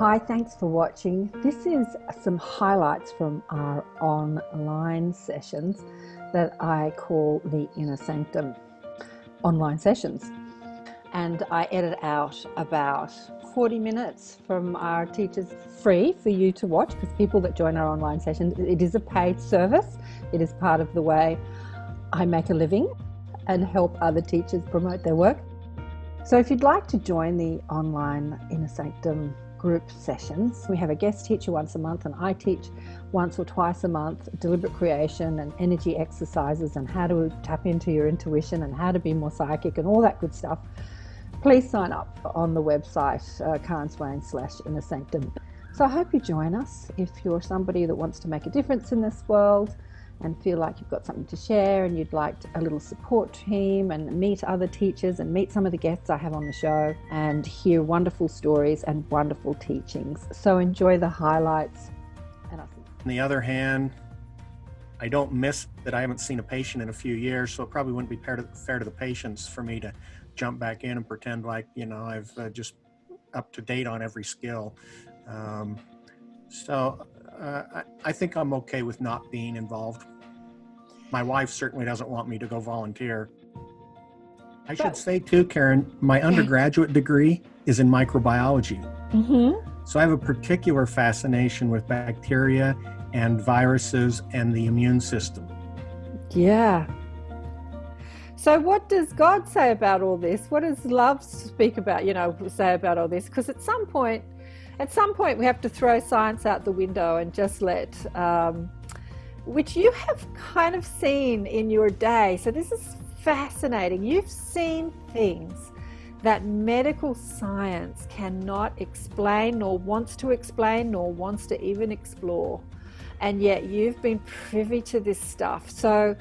Hi, thanks for watching. This is some highlights from our online sessions that I call the Inner Sanctum online sessions. And I edit out about 40 minutes from our teachers free for you to watch, because people that join our online sessions, it is a paid service. It is part of the way I make a living and help other teachers promote their work. So if you'd like to join the online Inner Sanctum group sessions, we have a guest teacher once a month, and I teach once or twice a month deliberate creation and energy exercises and how to tap into your intuition and how to be more psychic and all that good stuff. Please sign up on the website Swain/Inner Sanctum. So I hope you join us if you're somebody that wants to make a difference in this world and feel like you've got something to share and you'd like a little support team and meet other teachers and meet some of the guests I have on the show and hear wonderful stories and wonderful teachings. So enjoy the highlights. And I'll see you. On the other hand, I don't miss that I haven't seen a patient in a few years, so it probably wouldn't be fair to the patients for me to jump back in and pretend like, I've just up to date on every skill. I think I'm okay with not being involved. My wife certainly doesn't want me to go volunteer. I should say too, Karen, my undergraduate degree is in microbiology. Mm-hmm. So I have a particular fascination with bacteria and viruses and the immune system. Yeah. So what does God say about all this? What does love speak about, say about all this? Because at some point we have to throw science out the window and just let, which you have kind of seen in your day. So this is fascinating. You've seen things that medical science cannot explain, nor wants to explain, nor wants to even explore. And yet you've been privy to this stuff. So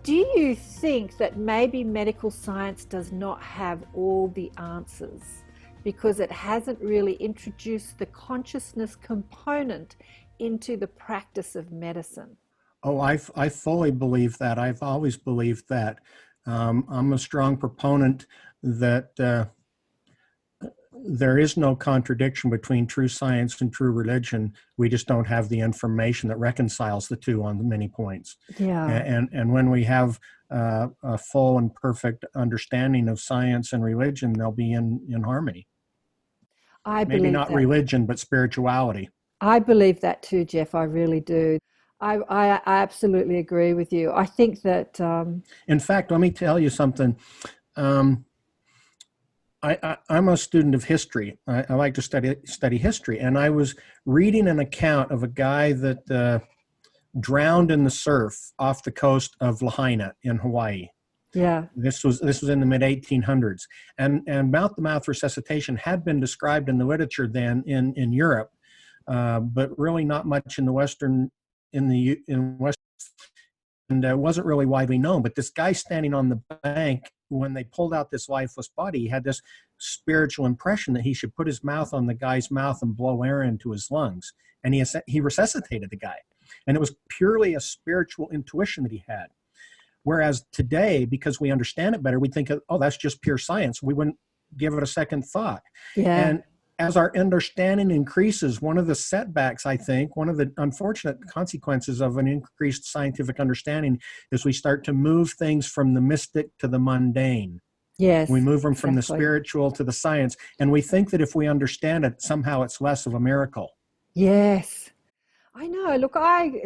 do you think that maybe medical science does not have all the answers because it hasn't really introduced the consciousness component into the practice of medicine? Oh, I fully believe that. I've always believed that. I'm a strong proponent that there is no contradiction between true science and true religion. We just don't have the information that reconciles the two on many points. Yeah. And when we have a full and perfect understanding of science and religion, they'll be in harmony. Maybe not religion, but spirituality. I believe that too, Jeff. I really do. I absolutely agree with you. I think that... In fact, let me tell you something. I'm a student of history. I like to study history. And I was reading an account of a guy that drowned in the surf off the coast of Lahaina in Hawaii. Yeah. This was in the mid-1800s. And mouth-to-mouth resuscitation had been described in the literature then in Europe, but really not much in the Western, and wasn't really widely known. But this guy standing on the bank, when they pulled out this lifeless body, he had this spiritual impression that he should put his mouth on the guy's mouth and blow air into his lungs. And he resuscitated the guy. And it was purely a spiritual intuition that he had. Whereas today, because we understand it better, we think, oh, that's just pure science. We wouldn't give it a second thought. Yeah. And as our understanding increases, one of the setbacks, I think, one of the unfortunate consequences of an increased scientific understanding is we start to move things from the mystic to the mundane. Yes. We move them from the spiritual to the science. And we think that if we understand it, somehow it's less of a miracle. Yes. I know. Look, I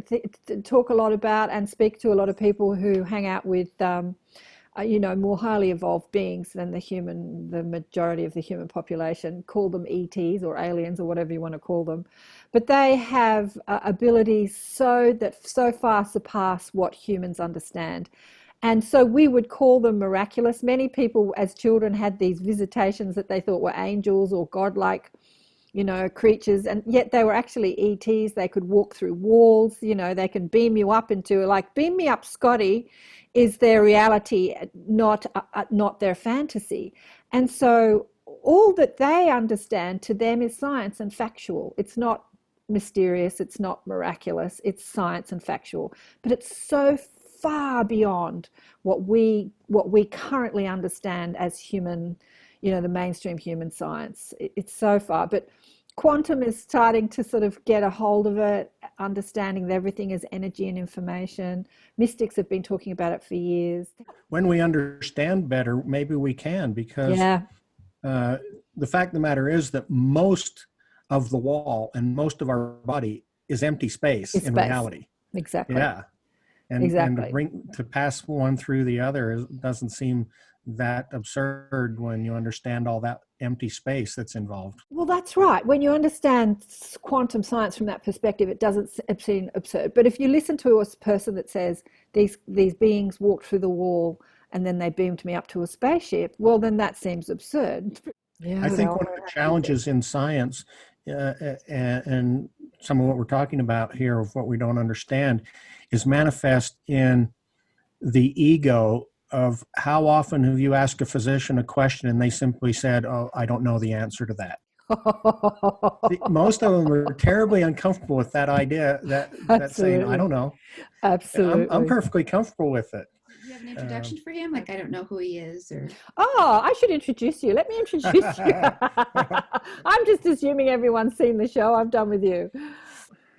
talk a lot about and speak to a lot of people who hang out with more highly evolved beings than the majority of the human population. Call them ETs or aliens or whatever you want to call them. But they have abilities so far surpass what humans understand. And so we would call them miraculous. Many people as children had these visitations that they thought were angels or godlike, creatures, and yet they were actually ETs. They could walk through walls, they can beam you up into, like, beam me up, Scotty, is their reality, not their fantasy. And so all that they understand to them is science and factual. It's not mysterious, it's not miraculous, it's science and factual. But it's so far beyond what we currently understand as human, the mainstream human science. It's so far. But quantum is starting to sort of get a hold of it, understanding that everything is energy and information. Mystics have been talking about it for years. When we understand better, maybe we can, because Yeah, the fact of the matter is that most of the wall and most of our body is empty space it's in space. reality. Exactly. Yeah. And Exactly. to pass one through the other doesn't seem that absurd when you understand all that empty space that's involved. Well, that's right. When you understand quantum science from that perspective, it doesn't seem absurd. But if you listen to a person that says these beings walked through the wall and then they beamed me up to a spaceship, well, then that seems absurd. I Yeah, think one of the challenges in science, and some of what we're talking about here of what we don't understand, is manifest in the ego of how often have you asked a physician a question and they simply said, "Oh, I don't know the answer to that." Most of them are terribly uncomfortable with that idea, that saying, "I Absolutely. don't know." I'm Absolutely. perfectly comfortable with it. Do you have an introduction for him? Like, I don't know who he is, or Oh, I should introduce you. Let me introduce you. I'm just assuming everyone's seen the show. I'm done with you.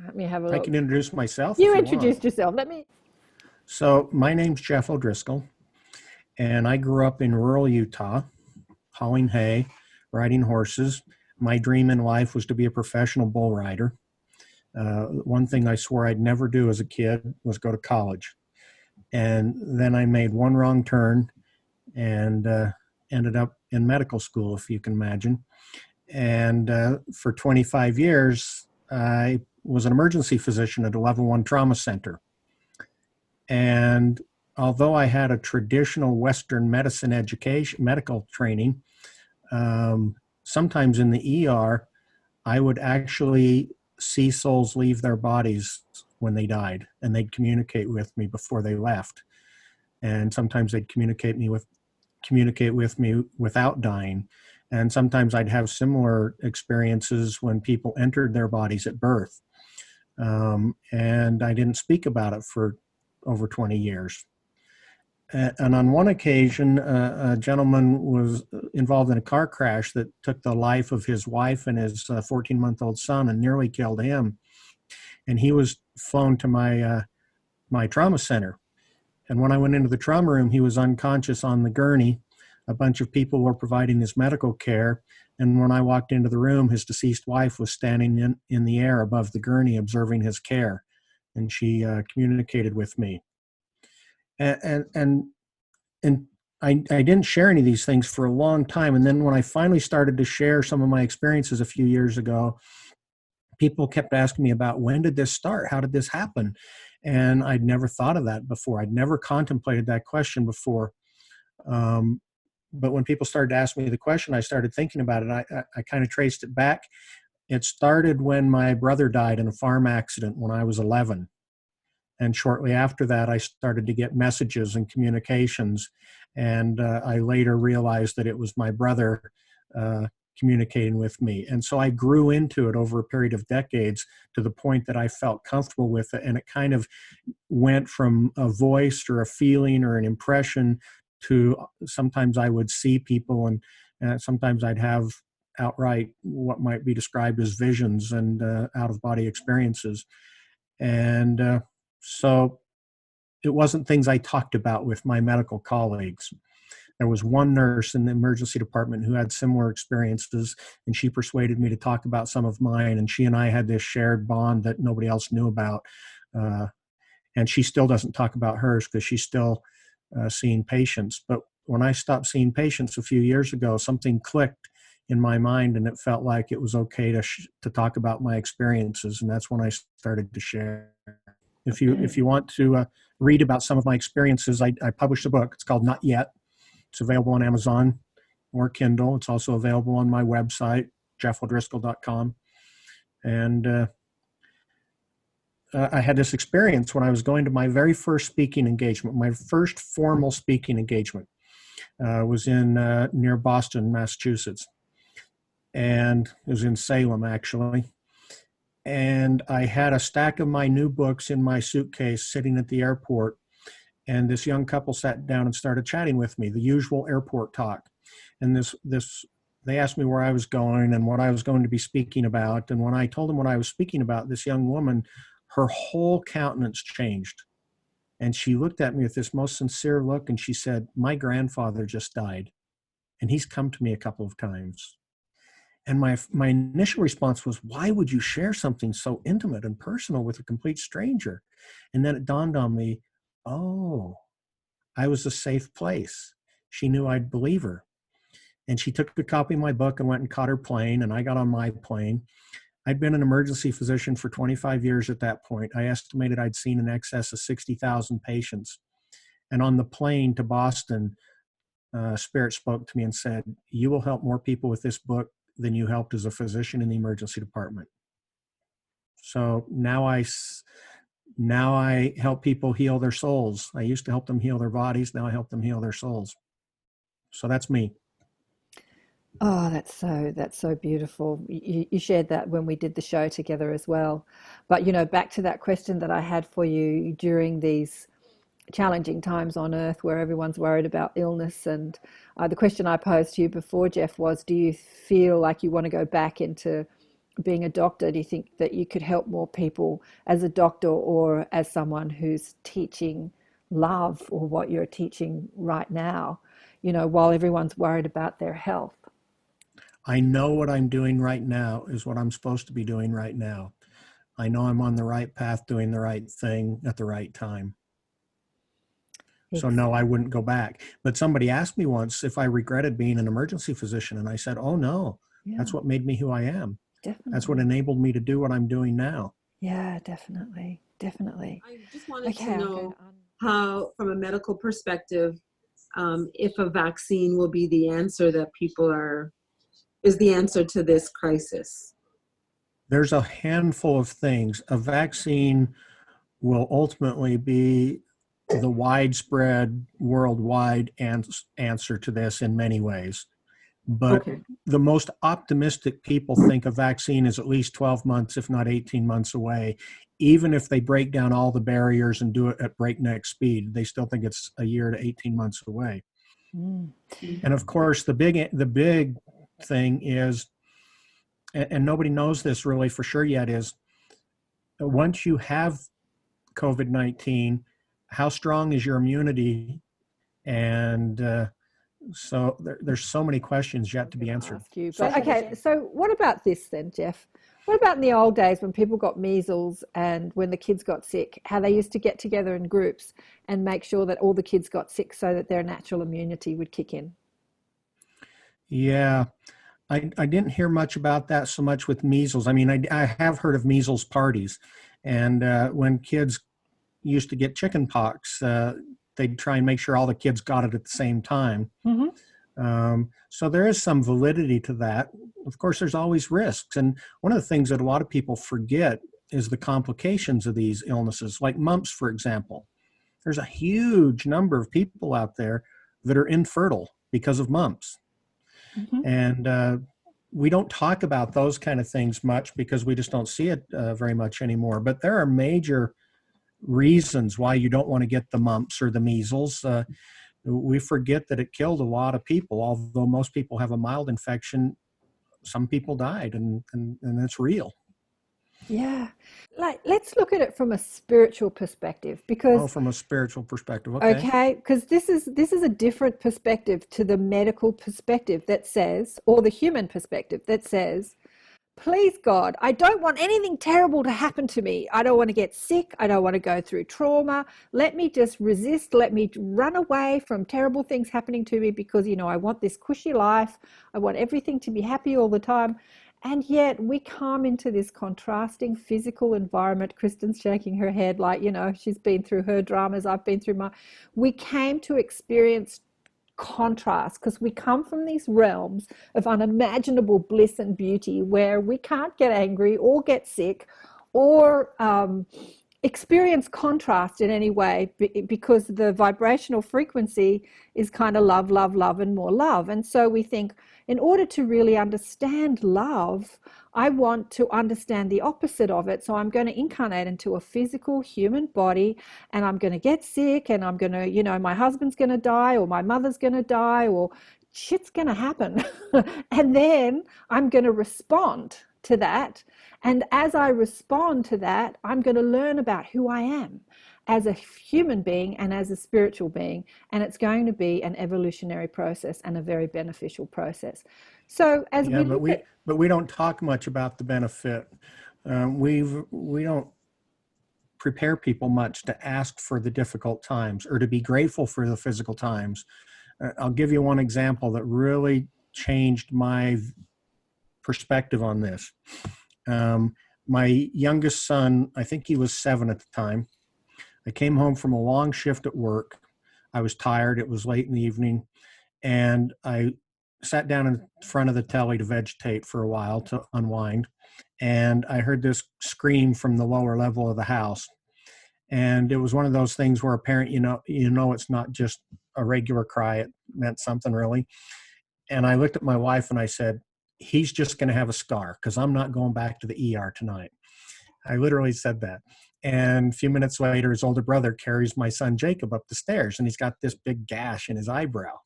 Let me have a I look. can introduce myself You if you want. introduced yourself. Let me. So my name's Jeff O'Driscoll, and I grew up in rural Utah, hauling hay, riding horses. My dream in life was to be a professional bull rider. One thing I swore I'd never do as a kid was go to college. And then I made one wrong turn and ended up in medical school, if you can imagine. And for 25 years, I was an emergency physician at a level 1 trauma center. And although I had a traditional Western medicine education, medical training, sometimes in the ER, I would actually see souls leave their bodies when they died, and they'd communicate with me before they left. And sometimes they'd communicate with me without dying. And sometimes I'd have similar experiences when people entered their bodies at birth. And I didn't speak about it for over 20 years. And on one occasion, a gentleman was involved in a car crash that took the life of his wife and his 14-month-old son and nearly killed him. And he was flown to my trauma center. And when I went into the trauma room, he was unconscious on the gurney. A bunch of people were providing his medical care. And when I walked into the room, his deceased wife was standing in the air above the gurney observing his care. And she communicated with me. And I didn't share any of these things for a long time. And then when I finally started to share some of my experiences a few years ago, people kept asking me about, when did this start? How did this happen? And I'd never thought of that before. I'd never contemplated that question before. But when people started to ask me the question, I started thinking about it. I kind of traced it back. It started when my brother died in a farm accident when I was 11. And shortly after that, I started to get messages and communications. And I later realized that it was my brother communicating with me. And so I grew into it over a period of decades to the point that I felt comfortable with it. And it kind of went from a voice or a feeling or an impression to sometimes I would see people, and sometimes I'd have outright what might be described as visions and out-of-body experiences. And so it wasn't things I talked about with my medical colleagues. There was one nurse in the emergency department who had similar experiences, and she persuaded me to talk about some of mine. And she and I had this shared bond that nobody else knew about. And she still doesn't talk about hers because she's still seeing patients. But when I stopped seeing patients a few years ago, something clicked in my mind, and it felt like it was okay to talk about my experiences. And that's when I started to share. If you want to read about some of my experiences, I published a book. It's called Not Yet. It's available on Amazon or Kindle. It's also available on my website, jeffodriscoll.com. And I had this experience when I was going to my very first speaking engagement, my first formal speaking engagement was in near Boston, Massachusetts. And it was in Salem, actually. And I had a stack of my new books in my suitcase sitting at the airport. And this young couple sat down and started chatting with me, the usual airport talk. And this they asked me where I was going and what I was going to be speaking about. And when I told them what I was speaking about, this young woman, her whole countenance changed. And she looked at me with this most sincere look and she said, "My grandfather just died, and he's come to me a couple of times." And my initial response was, why would you share something so intimate and personal with a complete stranger? And then it dawned on me, oh, I was a safe place. She knew I'd believe her. And she took a copy of my book and went and caught her plane, and I got on my plane. I'd been an emergency physician for 25 years at that point. I estimated I'd seen in excess of 60,000 patients. And on the plane to Boston, Spirit spoke to me and said, "You will help more people with this book than you helped as a physician in the emergency department." So now I help people heal their souls. I used to help them heal their bodies. Now I help them heal their souls. So that's me. Oh, that's so beautiful. You shared that when we did the show together as well. But back to that question that I had for you during these challenging times on earth where everyone's worried about illness, and the question I posed to you before, Jeff, was, do you feel like you want to go back into being a doctor? Do you think that you could help more people as a doctor or as someone who's teaching love, or what you're teaching right now, while everyone's worried about their health? I know what I'm doing right now is what I'm supposed to be doing right now. I know I'm on the right path, doing the right thing at the right time. So no, I wouldn't go back. But somebody asked me once if I regretted being an emergency physician, and I said, oh no, that's what made me who I am. Definitely. That's what enabled me to do what I'm doing now. Yeah, definitely. I just wanted to know how, from a medical perspective, if a vaccine will be the answer that is the answer to this crisis. There's a handful of things. A vaccine will ultimately be the widespread, worldwide answer to this in many ways. But the most optimistic people think a vaccine is at least 12 months, if not 18 months away. Even if they break down all the barriers and do it at breakneck speed, they still think it's a year to 18 months away. And of course, the big thing is, and nobody knows this really for sure yet, is once you have COVID-19, how strong is your immunity? And so there's so many questions yet to be answered. Okay, so what about this then, Jeff? What about in the old days when people got measles and when the kids got sick, how they used to get together in groups and make sure that all the kids got sick so that their natural immunity would kick in? Yeah, I didn't hear much about that so much with measles. I mean, I have heard of measles parties. And when kids used to get chicken pox, they'd try and make sure all the kids got it at the same time. So there is some validity to that. Of course, there's always risks. And one of the things that a lot of people forget is the complications of these illnesses, like mumps, for example. There's a huge number of people out there that are infertile because of mumps. And we don't talk about those kind of things much because we just don't see it very much anymore. But there are major reasons why you don't want to get the mumps or the measles. We forget that it killed a lot of people. Although most people have a mild infection, some people died, and it's real. Yeah. Let's look at it from a spiritual perspective, because from a spiritual perspective. Okay, because this is a different perspective to the medical perspective that says, or the human perspective that says, please God, I don't want anything terrible to happen to me. I don't want to get sick. I don't want to go through trauma. Let me just resist. Let me run away from terrible things happening to me because, I want this cushy life. I want everything to be happy all the time. And yet we come into this contrasting physical environment. Kristen's shaking her head like, she's been through her dramas. I've been through mine. We came to experience contrast because we come from these realms of unimaginable bliss and beauty where we can't get angry or get sick or experience contrast in any way because the vibrational frequency is kind of love, love, love, and more love. And so we think, in order to really understand love, I want to understand the opposite of it. So I'm going to incarnate into a physical human body, and I'm going to get sick, and I'm going to, my husband's going to die, or my mother's going to die, or shit's going to happen. And then I'm going to respond to that. And as I respond to that, I'm going to learn about who I am as a human being and as a spiritual being. And it's going to be an evolutionary process and a very beneficial process. So as yeah, but we don't talk much about the benefit. We don't prepare people much to ask for the difficult times or to be grateful for the physical times. I'll give you one example that really changed my perspective on this. My youngest son, I think he was 7 at the time. I came home from a long shift at work. I was tired. It was late in the evening. And I sat down in front of the telly to vegetate for a while to unwind. And I heard this scream from the lower level of the house. And it was one of those things where a parent, it's not just a regular cry. It meant something really. And I looked at my wife and I said, he's just going to have a scar because I'm not going back to the ER tonight. I literally said that. And a few minutes later, his older brother carries my son Jacob up the stairs, and he's got this big gash in his eyebrow.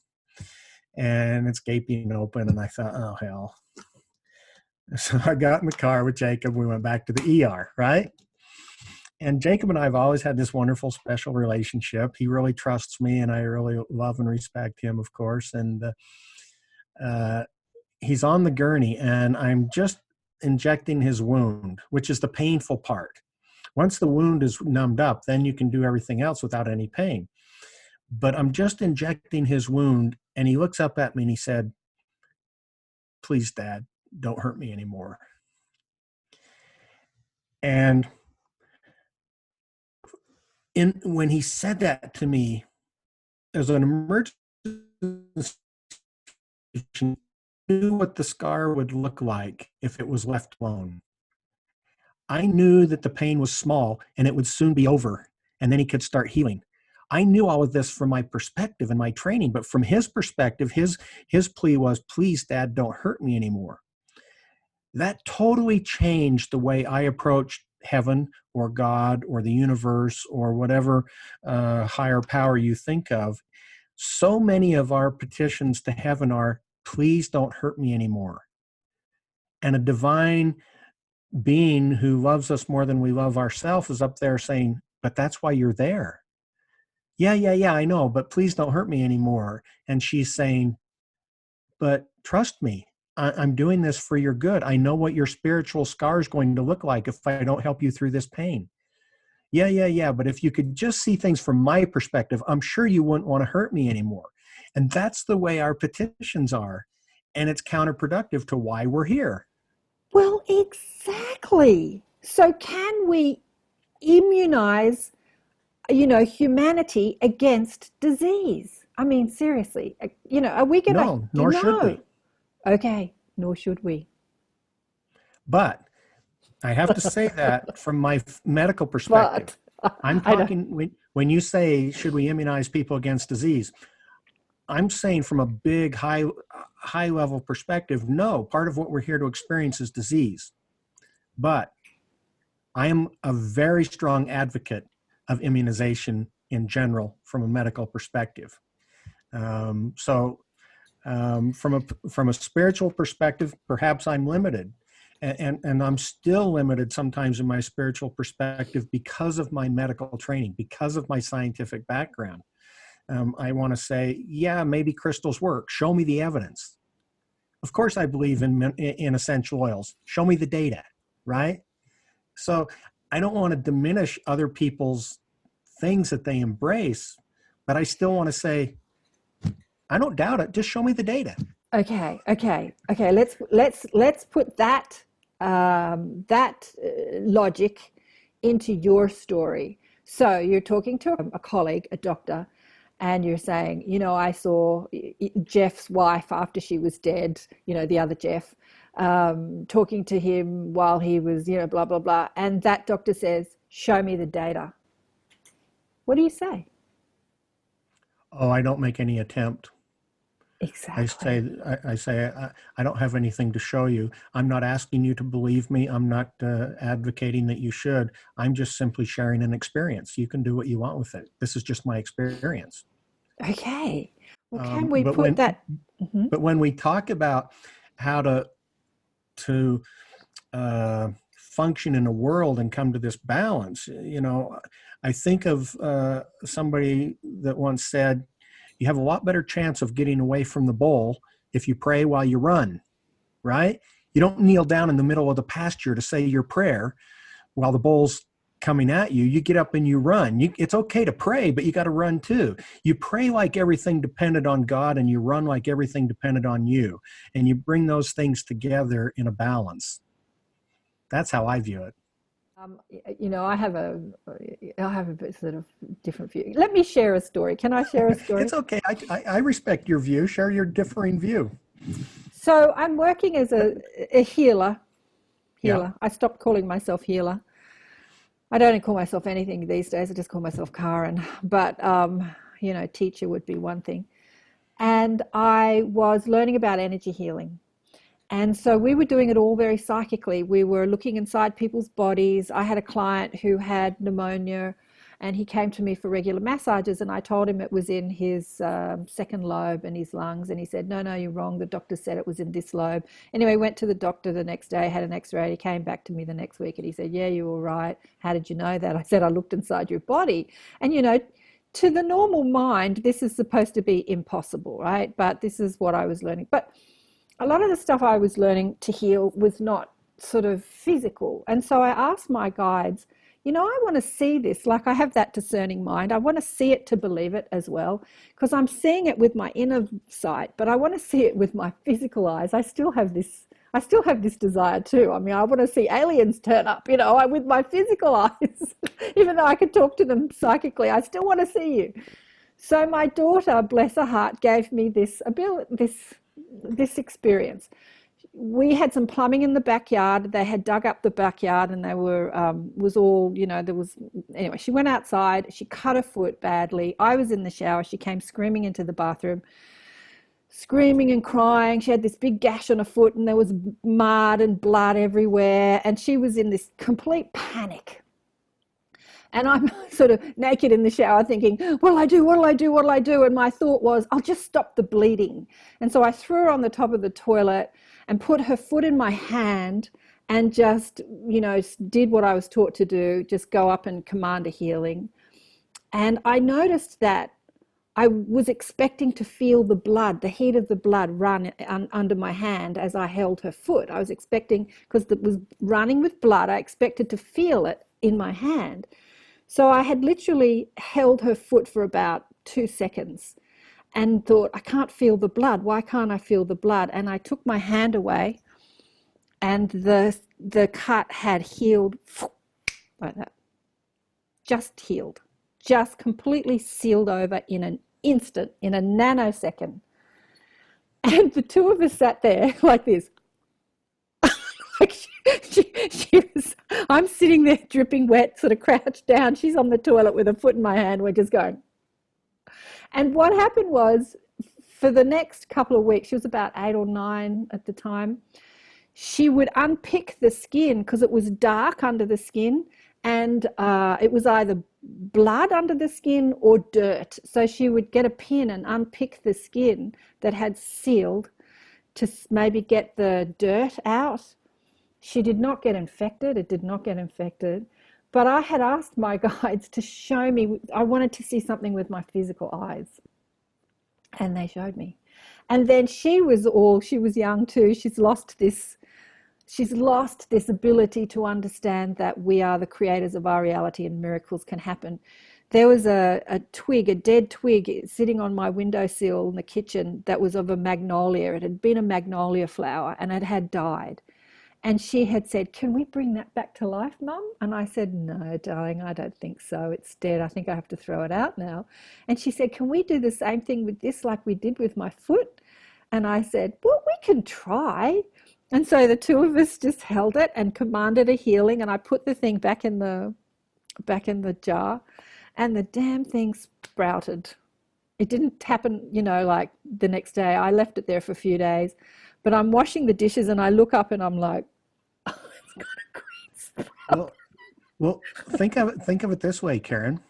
And it's gaping open, and I thought, oh, hell. So I got in the car with Jacob. We went back to the ER, right? And Jacob and I have always had this wonderful, special relationship. He really trusts me, and I really love and respect him, of course. And he's on the gurney, and I'm just injecting his wound, which is the painful part. Once the wound is numbed up, then you can do everything else without any pain. But I'm just injecting his wound, and he looks up at me and he said, please, Dad, don't hurt me anymore. And when he said that to me, as an emergency, I knew what the scar would look like if it was left alone. I knew that the pain was small and it would soon be over, and then he could start healing. I knew all of this from my perspective and my training, but from his perspective, his plea was, please, Dad, don't hurt me anymore. That totally changed the way I approached heaven or God or the universe or whatever higher power you think of. So many of our petitions to heaven are, please don't hurt me anymore. And a divine being who loves us more than we love ourselves is up there saying, but that's why you're there. Yeah, I know, but please don't hurt me anymore. And she's saying, but trust me, I'm doing this for your good. I know what your spiritual scar is going to look like if I don't help you through this pain. Yeah, but if you could just see things from my perspective, I'm sure you wouldn't want to hurt me anymore. And that's the way our petitions are. And it's counterproductive to why we're here. Well, exactly. So can we immunize, humanity against disease? I mean, seriously, are we going to? No, nor should we. Okay, nor should we. But I have to say that from my medical perspective, I'm talking, when you say, should we immunize people against disease? I'm saying from a big, high level perspective, no, part of what we're here to experience is disease. But I am a very strong advocate of immunization in general from a medical perspective. From a spiritual perspective, perhaps I'm limited. And I'm still limited sometimes in my spiritual perspective because of my medical training, because of my scientific background. I want to say, yeah, maybe crystals work. Show me the evidence. Of course, I believe in essential oils. Show me the data, right? So I don't want to diminish other people's things that they embrace, but I still want to say, I don't doubt it. Just show me the data. Okay. Let's put that logic into your story. So you're talking to a colleague, a doctor, and you're saying, I saw Jeff's wife after she was dead, the other Jeff, talking to him while he was, blah, blah, blah. And that doctor says, show me the data. What do you say? Oh, I don't make any attempt. Exactly. I say, I don't have anything to show you. I'm not asking you to believe me. I'm not advocating that you should. I'm just simply sharing an experience. You can do what you want with it. This is just my experience. Okay. Well, can we but put when, that? But when we talk about how to function in the world and come to this balance, I think of somebody that once said, you have a lot better chance of getting away from the bull if you pray while you run, right? You don't kneel down in the middle of the pasture to say your prayer while the bull's coming at you. You get up and you run. It's okay to pray, but you got to run too. You pray like everything depended on God, and you run like everything depended on you. And you bring those things together in a balance. That's how I view it. I have a bit sort of different view. Let me share a story. Can I share a story? It's okay. I respect your view. Share your differing view. So I'm working as a healer. Yeah. I stopped calling myself healer. I don't call myself anything these days. I just call myself Karen. But, teacher would be one thing. And I was learning about energy healing. And so we were doing it all very psychically. We were looking inside people's bodies. I had a client who had pneumonia, and he came to me for regular massages, and I told him it was in his second lobe in his lungs, and he said, no, you're wrong. The doctor said it was in this lobe. Anyway, went to the doctor the next day, had an x-ray. He came back to me the next week, and he said, yeah, you were right. How did you know that? I said, I looked inside your body. And, to the normal mind, this is supposed to be impossible, right? But this is what I was learning. But a lot of the stuff I was learning to heal was not sort of physical. And so I asked my guides, I want to see this. Like, I have that discerning mind. I want to see it to believe it as well, because I'm seeing it with my inner sight, but I want to see it with my physical eyes. I still have this desire too. I mean, I want to see aliens turn up, with my physical eyes. Even though I could talk to them psychically, I still want to see you. So my daughter, bless her heart, gave me this ability, this experience. We had some plumbing in the backyard. They had dug up the backyard, and they were anyway, she went outside. She cut her foot badly. I was in the shower. She came screaming into the bathroom, screaming and crying. She had this big gash on her foot, and there was mud and blood everywhere, and she was in this complete panic. And I'm sort of naked in the shower thinking, what'll I do? And my thought was, I'll just stop the bleeding. And so I threw her on the top of the toilet and put her foot in my hand and just, did what I was taught to do, just go up and command a healing. And I noticed that I was expecting to feel the blood, the heat of the blood run under my hand as I held her foot. I was expecting, because it was running with blood, I expected to feel it in my hand. So I had literally held her foot for about 2 seconds and thought, I can't feel the blood. Why can't I feel the blood? And I took my hand away, and the cut had healed like that. Just healed. Just completely sealed over in an instant, in a nanosecond. And the two of us sat there like this. I'm sitting there dripping wet, sort of crouched down. She's on the toilet with her foot in my hand. We're just going. And what happened was, for the next couple of weeks, she was about 8 or 9 at the time, she would unpick the skin because it was dark under the skin, and it was either blood under the skin or dirt. So she would get a pin and unpick the skin that had sealed to maybe get the dirt out. She did not get infected. It did not get infected. But I had asked my guides to show me. I wanted to see something with my physical eyes. And they showed me. And then she was young too. She's lost this ability to understand that we are the creators of our reality and miracles can happen. There was a dead twig sitting on my windowsill in the kitchen that was of a magnolia. It had been a magnolia flower, and it had died. And she had said, can we bring that back to life, Mum? And I said, no, darling, I don't think so. It's dead. I think I have to throw it out now. And she said, can we do the same thing with this like we did with my foot? And I said, well, we can try. And so the two of us just held it and commanded a healing. And I put the thing back in the jar, and the damn thing sprouted. It didn't happen, like the next day. I left it there for a few days. But I'm washing the dishes, and I look up and I'm like, oh, it's got a green sprout. Well, think of it this way, Karen.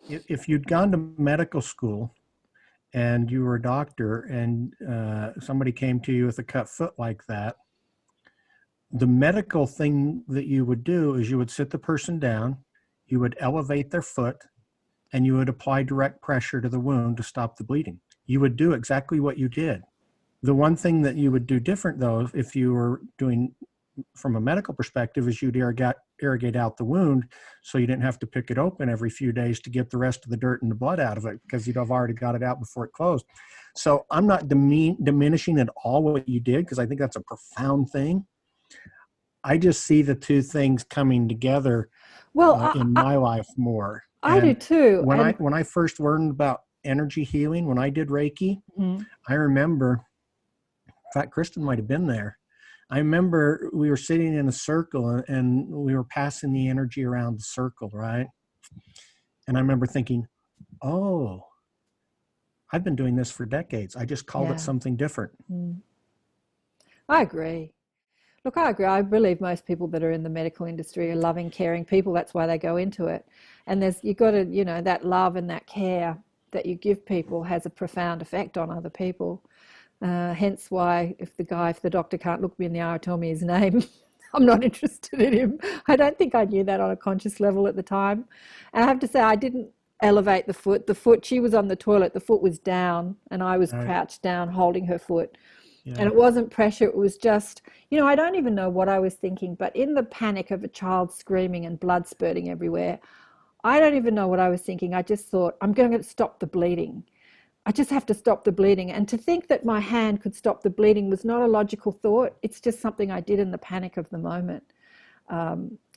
If you'd gone to medical school and you were a doctor, and somebody came to you with a cut foot like that, the medical thing that you would do is you would sit the person down, you would elevate their foot, and you would apply direct pressure to the wound to stop the bleeding. You would do exactly what you did. The one thing that you would do different, though, if you were doing from a medical perspective, is you'd irrigate out the wound so you didn't have to pick it open every few days to get the rest of the dirt and the blood out of it, because you'd have already got it out before it closed. So I'm not diminishing at all what you did, because I think that's a profound thing. I just see the two things coming together in my life more. I do too. When I first learned about energy healing, when I did Reiki, I remember, in fact, Kristen might have been there. I remember we were sitting in a circle and we were passing the energy around the circle, right? And I remember thinking, oh, I've been doing this for decades. I just called it something different. I agree. Look, I agree. I believe most people that are in the medical industry are loving, caring people. That's why they go into it. And you've got to, that love and that care that you give people has a profound effect on other people. Hence why if the doctor can't look me in the eye or tell me his name, I'm not interested in him. I don't think I knew that on a conscious level at the time. And I have to say, I didn't elevate the foot. She was on the toilet. The foot was down and I was crouched down holding her foot. Yeah. And it wasn't pressure. It was just, I don't even know what I was thinking, but in the panic of a child screaming and blood spurting everywhere, I don't even know what I was thinking. I just thought, I'm going to stop the bleeding. I just have to stop the bleeding. And to think that my hand could stop the bleeding was not a logical thought. It's just something I did in the panic of the moment.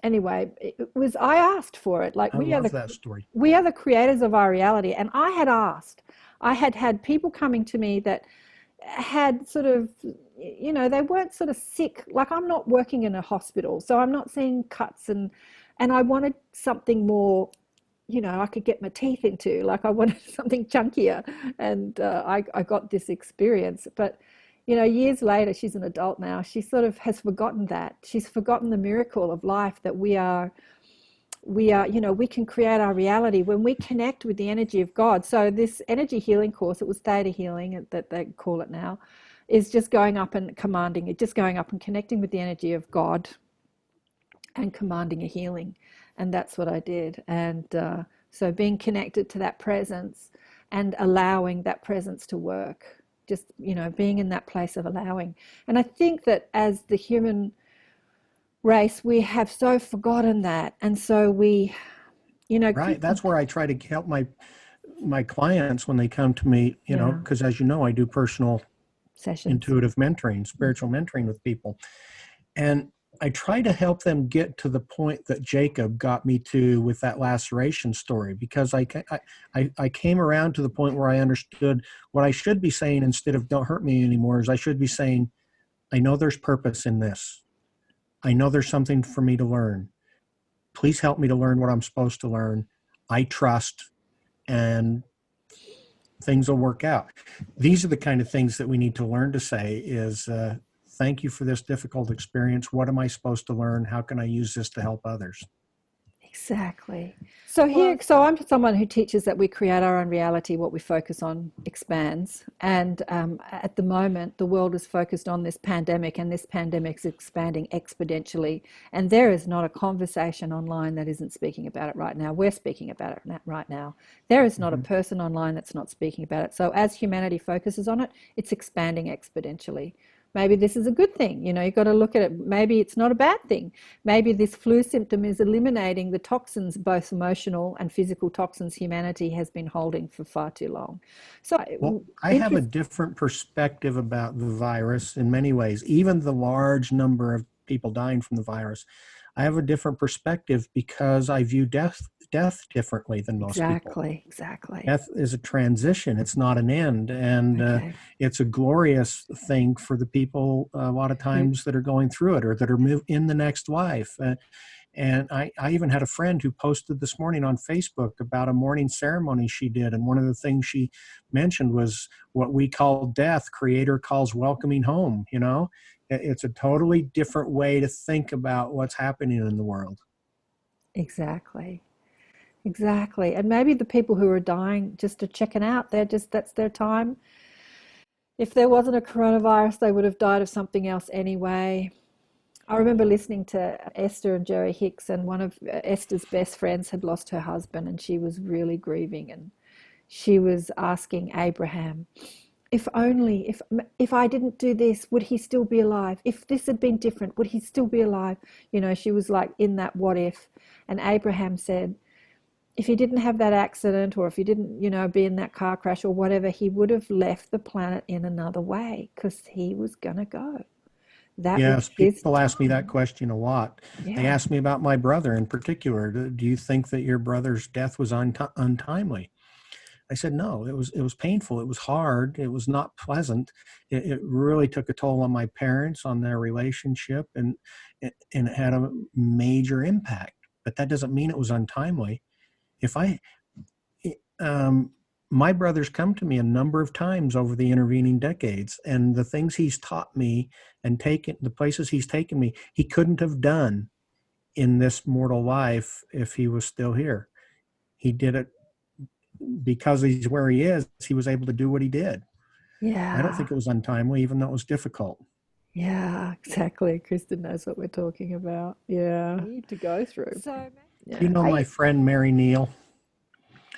Anyway, I asked for it. Like we are the creators of our reality. And I had people coming to me that had sort of, they weren't sort of sick. Like I'm not working in a hospital, so I'm not seeing cuts and I wanted something more, I could get my teeth into. Like I wanted something chunkier, and I got this experience. But years later, she's an adult now. She sort of has forgotten that. She's forgotten the miracle of life, that we can create our reality when we connect with the energy of God. So this energy healing course, it was theta healing that they call it now, is just going up and commanding it, just going up and connecting with the energy of God and commanding a healing. And that's what I did. And so being connected to that presence and allowing that presence to work, just, being in that place of allowing. And I think that as the human race, we have so forgotten that. And so we, Right. That's where I try to help my clients when they come to me, because as you know, I do personal sessions, intuitive mentoring, spiritual mentoring with people. And I try to help them get to the point that Jacob got me to with that laceration story, because I came around to the point where I understood what I should be saying instead of "don't hurt me anymore" is I should be saying, I know there's purpose in this. I know there's something for me to learn. Please help me to learn what I'm supposed to learn. I trust, and things will work out. These are the kind of things that we need to learn to say is, thank you for this difficult experience. What am I supposed to learn? How can I use this to help others? Exactly. So I'm someone who teaches that we create our own reality. What we focus on expands. And at the moment, the world is focused on this pandemic, and this pandemic is expanding exponentially. And there is not a conversation online that isn't speaking about it right now. We're speaking about it right now. There is not a person online that's not speaking about it. So as humanity focuses on it, it's expanding exponentially. Maybe this is a good thing. You've got to look at it. Maybe it's not a bad thing. Maybe this flu symptom is eliminating the toxins, both emotional and physical toxins humanity has been holding for far too long. So I have a different perspective about the virus in many ways, even the large number of people dying from the virus. I have a different perspective because I view death differently than most people. Exactly. Death is a transition. It's not an end. And it's a glorious thing for the people a lot of times that are going through it or that are in the next life. And I even had a friend who posted this morning on Facebook about a morning ceremony she did. And one of the things she mentioned was what we call death, Creator calls welcoming home. It's a totally different way to think about what's happening in the world. Exactly. exactly. And maybe the people who are dying just are checking out. That's their time. If there wasn't a coronavirus, they would have died of something else anyway. I remember listening to Esther and Jerry Hicks, and one of Esther's best friends had lost her husband, and she was really grieving. And she was asking Abraham, if only, if I didn't do this, would he still be alive? If this had been different, would he still be alive? She was like in that what if. And Abraham said, if he didn't have that accident, or if he didn't, be in that car crash or whatever, he would have left the planet in another way, because he was going to go. That was Yes, his people ask me time. that question a lot. They Yeah. ask me about my brother in particular. Do you think that your brother's death was untimely? I said, no, it was painful. It was hard. It was not pleasant. It really took a toll on my parents, on their relationship, and it had a major impact. But that doesn't mean it was untimely. If I, um, my brother's come to me a number of times over the intervening decades, and the things he's taught me and the places he's taken me, he couldn't have done in this mortal life if he was still here. He did it because he's where he is. He was able to do what he did. I don't Yeah. think it was untimely, even though it was difficult. Yeah, exactly. Kristen knows what we're talking about. Yeah. Need to go through. So Do you Yeah. know my friend Mary Neal?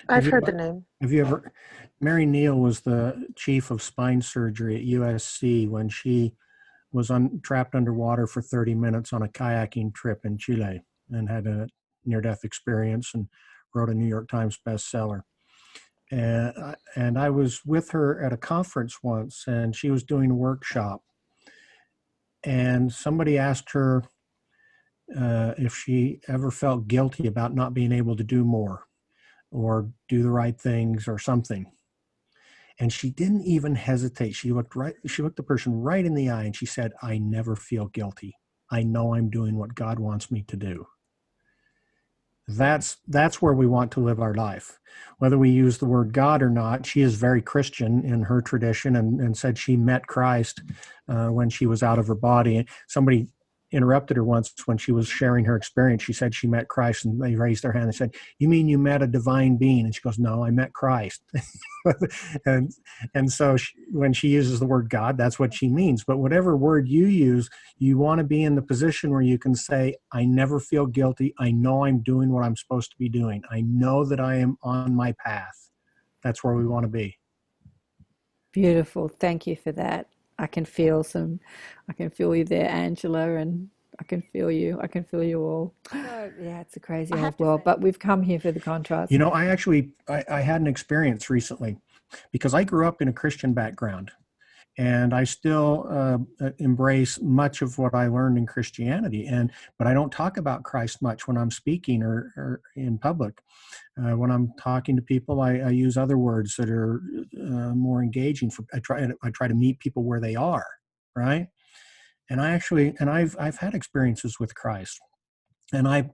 I've heard the name. Have you ever? Mary Neal was the chief of spine surgery at USC when she was trapped underwater for 30 minutes on a kayaking trip in Chile, and had a near-death experience, and wrote a New York Times bestseller. And I was with her at a conference once, and she was doing a workshop, and somebody asked her if she ever felt guilty about not being able to do more or do the right things or something. And she didn't even hesitate. She looked the person right in the eye, and she said, I never feel guilty. I know I'm doing what God wants me to do. That's where we want to live our life. Whether we use the word God or not, she is very Christian in her tradition, and said she met Christ when she was out of her body. Somebody interrupted her once when she was sharing her experience. She said she met Christ, and they raised their hand and said, you mean you met a divine being? And she goes, no, I met Christ. and so when she uses the word God, that's what she means. But whatever word you use, you want to be in the position where you can say, I never feel guilty. I know I'm doing what I'm supposed to be doing. I know that I am on my path. That's where we want to be. Beautiful. Thank you for that. I can feel you there, Angela, and I can feel you. I can feel you all. Yeah, it's a crazy old world, but we've come here for the contrast. You know, I had an experience recently, because I grew up in a Christian background, and I still embrace much of what I learned in Christianity. But I don't talk about Christ much when I'm speaking or in public. When I'm talking to people, I use other words that are more engaging. I try to meet people where they are, right? And I've had experiences with Christ, and I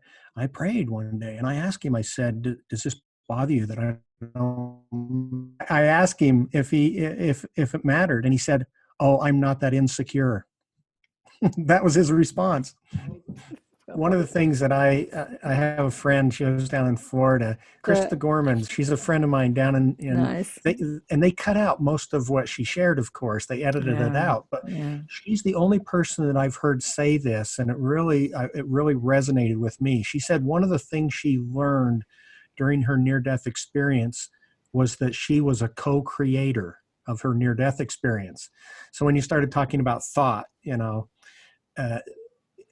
prayed one day, and I asked him. I said, "Does this bother you that I don't?" I asked him if it mattered, and he said, "Oh, I'm not that insecure." That was his response. One of the things that I have a friend, she was down in Florida, Krista Gorman. She's a friend of mine down in Nice. They cut out most of what she shared, of course. They edited it out, but she's the only person that I've heard say this, and it really resonated with me. She said one of the things she learned during her near-death experience was that she was a co-creator of her near-death experience. So when you started talking about thought,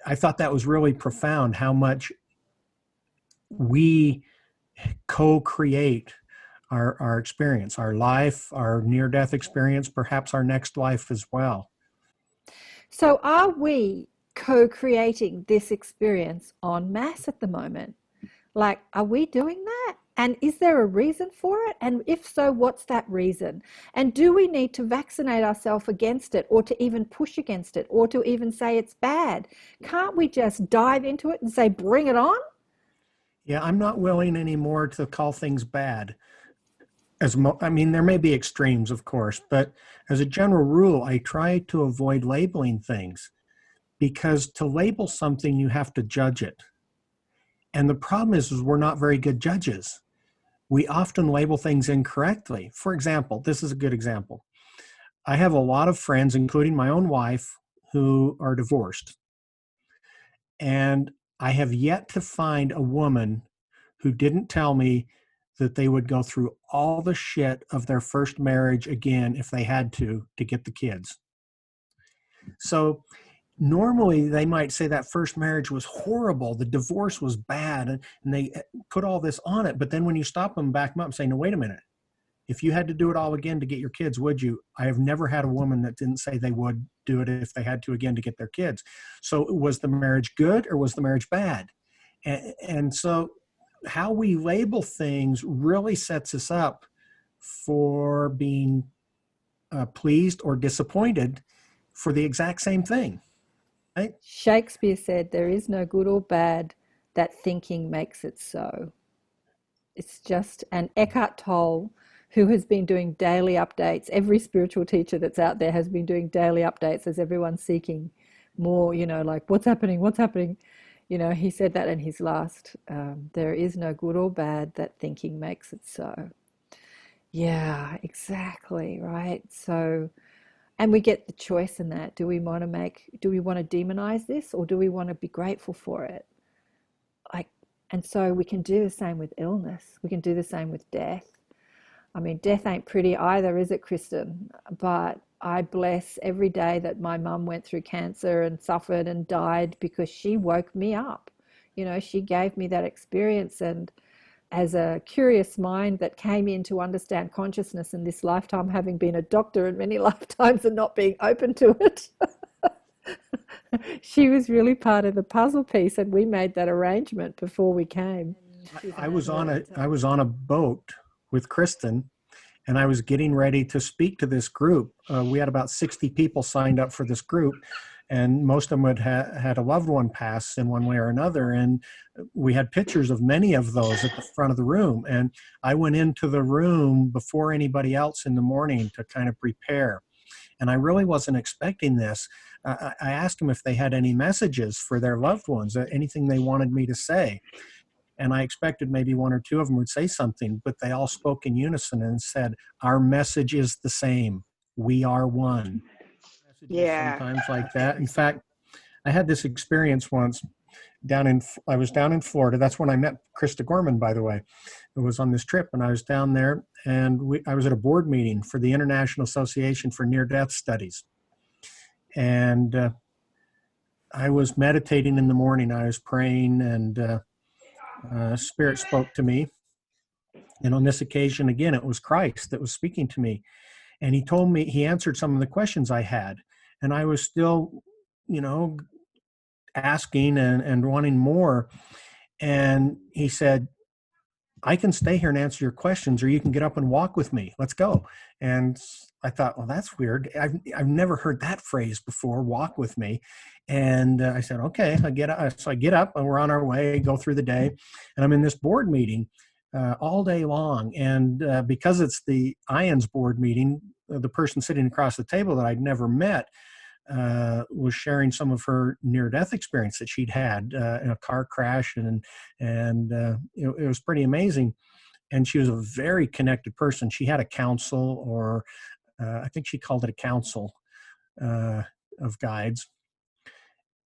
I thought that was really profound, how much we co-create our experience, our life, our near-death experience, perhaps our next life as well. So are we co-creating this experience en masse at the moment? Like, are we doing that? And is there a reason for it? And if so, what's that reason? And do we need to vaccinate ourselves against it, or to even push against it, or to even say it's bad? Can't we just dive into it and say, bring it on? Yeah, I'm not willing anymore to call things bad. There may be extremes, of course, but as a general rule, I try to avoid labeling things, because to label something, you have to judge it. And the problem is we're not very good judges. We often label things incorrectly. For example, this is a good example. I have a lot of friends, including my own wife, who are divorced. And I have yet to find a woman who didn't tell me that they would go through all the shit of their first marriage again if they had to get the kids. So normally they might say that first marriage was horrible, the divorce was bad, and they put all this on it. But then when you stop them, back them up and say, no, wait a minute. If you had to do it all again to get your kids, would you? I have never had a woman that didn't say they would do it if they had to again to get their kids. So was the marriage good or was the marriage bad? And so how we label things really sets us up for being pleased or disappointed for the exact same thing. Right? Shakespeare said, there is no good or bad, that thinking makes it so. It's just, and Eckhart Tolle, who has been doing daily updates, every spiritual teacher that's out there has been doing daily updates as everyone's seeking more, like what's happening, he said that in his last, there is no good or bad, that thinking makes it so. Yeah, exactly, right? So, and we get the choice in that. Do we want to demonize this, or do we want to be grateful for it? And so we can do the same with illness. We can do the same with death. I mean, death ain't pretty either, is it, Kristen? But I bless every day that my mum went through cancer and suffered and died, because she woke me up. She gave me that experience, and as a curious mind that came in to understand consciousness in this lifetime, having been a doctor in many lifetimes and not being open to it, she was really part of the puzzle piece, and we made that arrangement before we came. I was on a boat with Kristen, and I was getting ready to speak to this group. We had about 60 people signed up for this group, and most of them had a loved one pass in one way or another. And we had pictures of many of those at the front of the room. And I went into the room before anybody else in the morning to kind of prepare. And I really wasn't expecting this. I asked them if they had any messages for their loved ones, anything they wanted me to say. And I expected maybe one or two of them would say something, but they all spoke in unison and said, our message is the same. We are one. Yeah. Sometimes like that. In fact, I had this experience once I was down in Florida. That's when I met Krista Gorman, by the way. It was on this trip, and I was down there, and I was at a board meeting for the International Association for Near-Death Studies. And I was meditating in the morning. I was praying, and Spirit spoke to me. And on this occasion, again, it was Christ that was speaking to me. And he told me, he answered some of the questions I had. And I was still, asking and wanting more. And he said, I can stay here and answer your questions, or you can get up and walk with me. Let's go. And I thought, well, that's weird. I've never heard that phrase before, walk with me. And I said, okay, I get up. So I get up, and we're on our way, go through the day. And I'm in this board meeting all day long. And because it's the IONS board meeting, the person sitting across the table that I'd never met was sharing some of her near-death experience that she'd had in a car crash, and it was pretty amazing. And she was a very connected person. She had a council, or I think she called it a council of guides.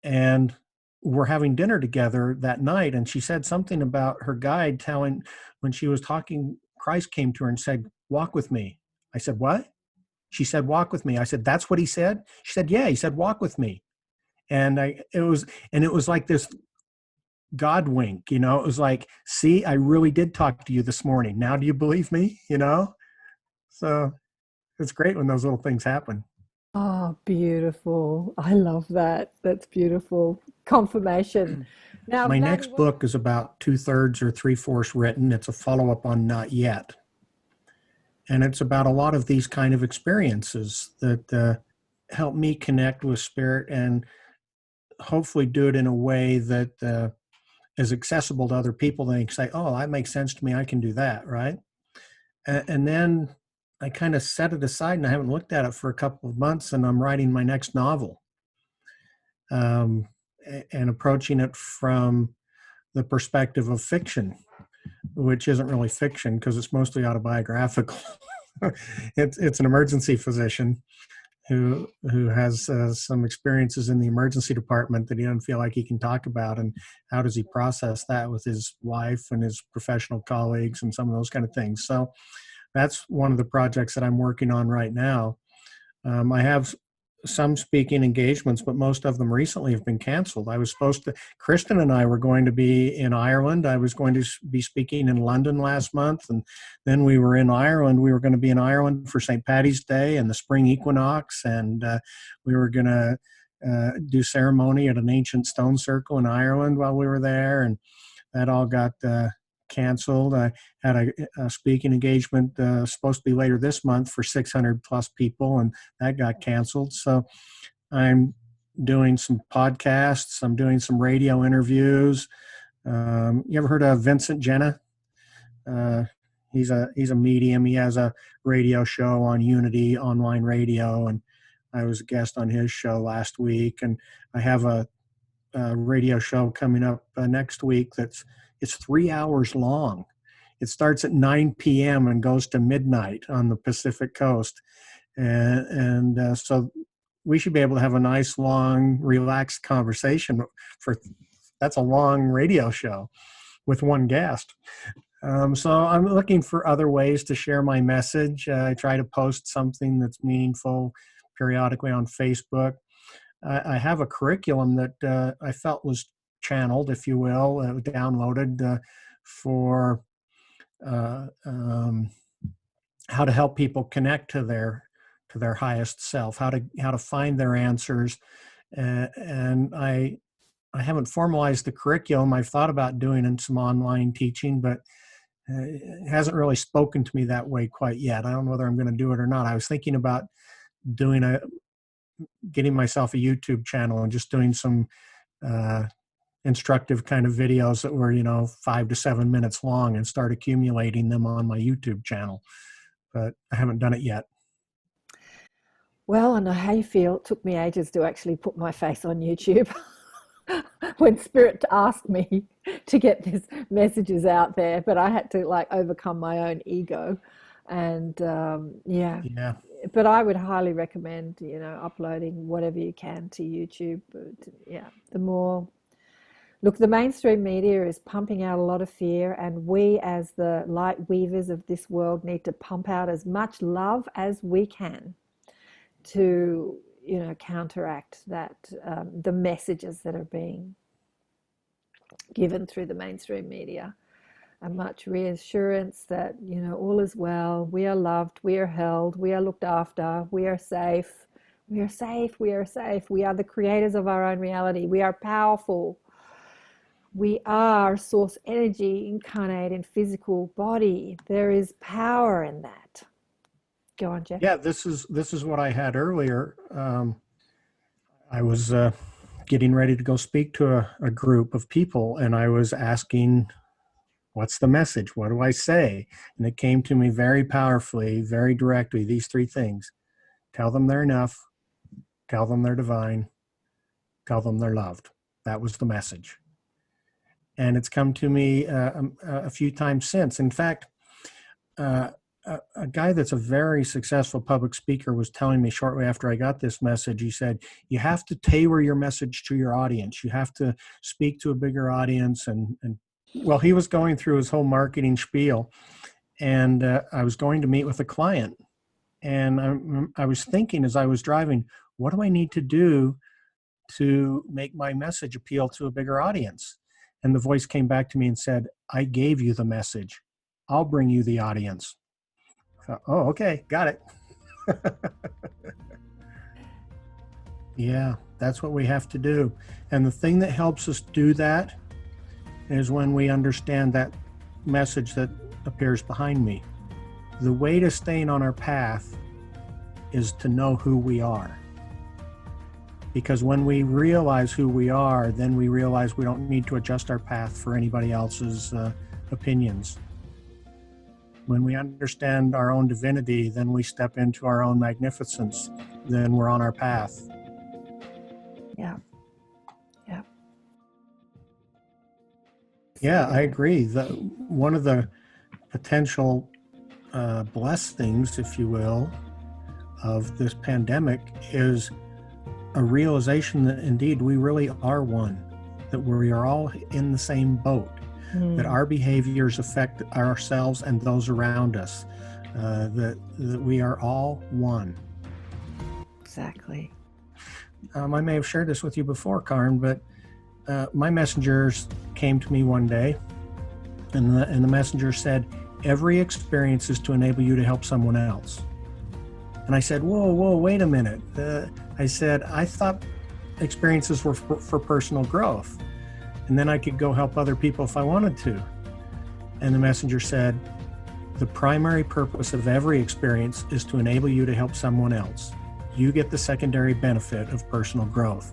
And we're having dinner together that night, and she said something about her guide telling, when she was talking, Christ came to her and said, walk with me. I said, what? She said, walk with me. I said, that's what he said? She said, yeah, he said, walk with me. And it was like this God wink, it was like, see, I really did talk to you this morning. Now do you believe me? So it's great when those little things happen. Oh, beautiful. I love that. That's beautiful. Confirmation. Now, my next book is about 2/3 or 3/4 written. It's a follow-up on Not Yet. And it's about a lot of these kind of experiences that help me connect with Spirit, and hopefully do it in a way that is accessible to other people. They can say, oh, that makes sense to me. I can do that, right? And then I kind of set it aside, and I haven't looked at it for a couple of months, and I'm writing my next novel, and approaching it from the perspective of fiction, which isn't really fiction because it's mostly autobiographical. It's an emergency physician who has some experiences in the emergency department that he doesn't feel like he can talk about, and how does he process that with his wife and his professional colleagues and some of those kind of things. So that's one of the projects that I'm working on right now. I have some speaking engagements, but most of them recently have been canceled. Kristen and I were going to be in Ireland. I was going to be speaking in London last month, and then we were in Ireland. We were going to be in Ireland for St. Paddy's Day and the spring equinox, and we were going to do ceremony at an ancient stone circle in Ireland while we were there, and that all got canceled. I had a speaking engagement supposed to be later this month for 600 plus people, and that got canceled. So I'm doing some podcasts. I'm doing some radio interviews. You ever heard of Vincent Jenna? He's a medium. He has a radio show on Unity online radio, and I was a guest on his show last week. And I have a radio show coming up next week it's 3 hours long. It starts at 9 p.m. and goes to midnight on the Pacific Coast. And so we should be able to have a nice, long, relaxed conversation. That's a long radio show with one guest. So I'm looking for other ways to share my message. I try to post something that's meaningful periodically on Facebook. I have a curriculum that I felt was channeled, if you will, downloaded for how to help people connect to their highest self, how to find their answers. And I haven't formalized the curriculum. I've thought about doing some online teaching, but it hasn't really spoken to me that way quite yet. I don't know whether I'm going to do it or not. I was thinking about getting myself a YouTube channel and just doing some instructive kind of videos that were, 5 to 7 minutes long, and start accumulating them on my YouTube channel. But I haven't done it yet. Well, I know how you feel. It took me ages to actually put my face on YouTube when Spirit asked me to get these messages out there, but I had to overcome my own ego. And yeah. But I would highly recommend, uploading whatever you can to YouTube. But yeah, the mainstream media is pumping out a lot of fear, and we as the light weavers of this world need to pump out as much love as we can to, counteract that, the messages that are being given through the mainstream media. And much reassurance that, all is well, we are loved, we are held, we are looked after, we are safe, we are safe, we are safe, we are the creators of our own reality, we are powerful, we are source energy incarnate in physical body. There is power in that. Go on, Jeff. Yeah, this is what I had earlier. I was getting ready to go speak to a group of people, and I was asking, what's the message? What do I say? And it came to me very powerfully, very directly, these three things. Tell them they're enough. Tell them they're divine. Tell them they're loved. That was the message. And it's come to me a few times since. In fact, a guy that's a very successful public speaker was telling me shortly after I got this message, he said, you have to tailor your message to your audience. You have to speak to a bigger audience. And well, he was going through his whole marketing spiel, and I was going to meet with a client. And I was thinking as I was driving, what do I need to do to make my message appeal to a bigger audience? And the voice came back to me and said, I gave you the message. I'll bring you the audience. So, oh, okay, got it. Yeah, that's what we have to do. And the thing that helps us do that is when we understand that message that appears behind me. The way to staying on our path is to know who we are. Because when we realize who we are, then we realize we don't need to adjust our path for anybody else's opinions. When we understand our own divinity, then we step into our own magnificence. Then we're on our path. Yeah. Yeah. Yeah, I agree. One of the potential blessings, if you will, of this pandemic is a realization that indeed we really are one, that we are all in the same boat, that our behaviors affect ourselves and those around us, that we are all one. Exactly. I may have shared this with you before, Karen, but my messengers came to me one day, and the messenger said, "Every experience is to enable you to help someone else." And I said, whoa, wait a minute. I said, I thought experiences were for personal growth, and then I could go help other people if I wanted to. And the messenger said, the primary purpose of every experience is to enable you to help someone else. You get the secondary benefit of personal growth.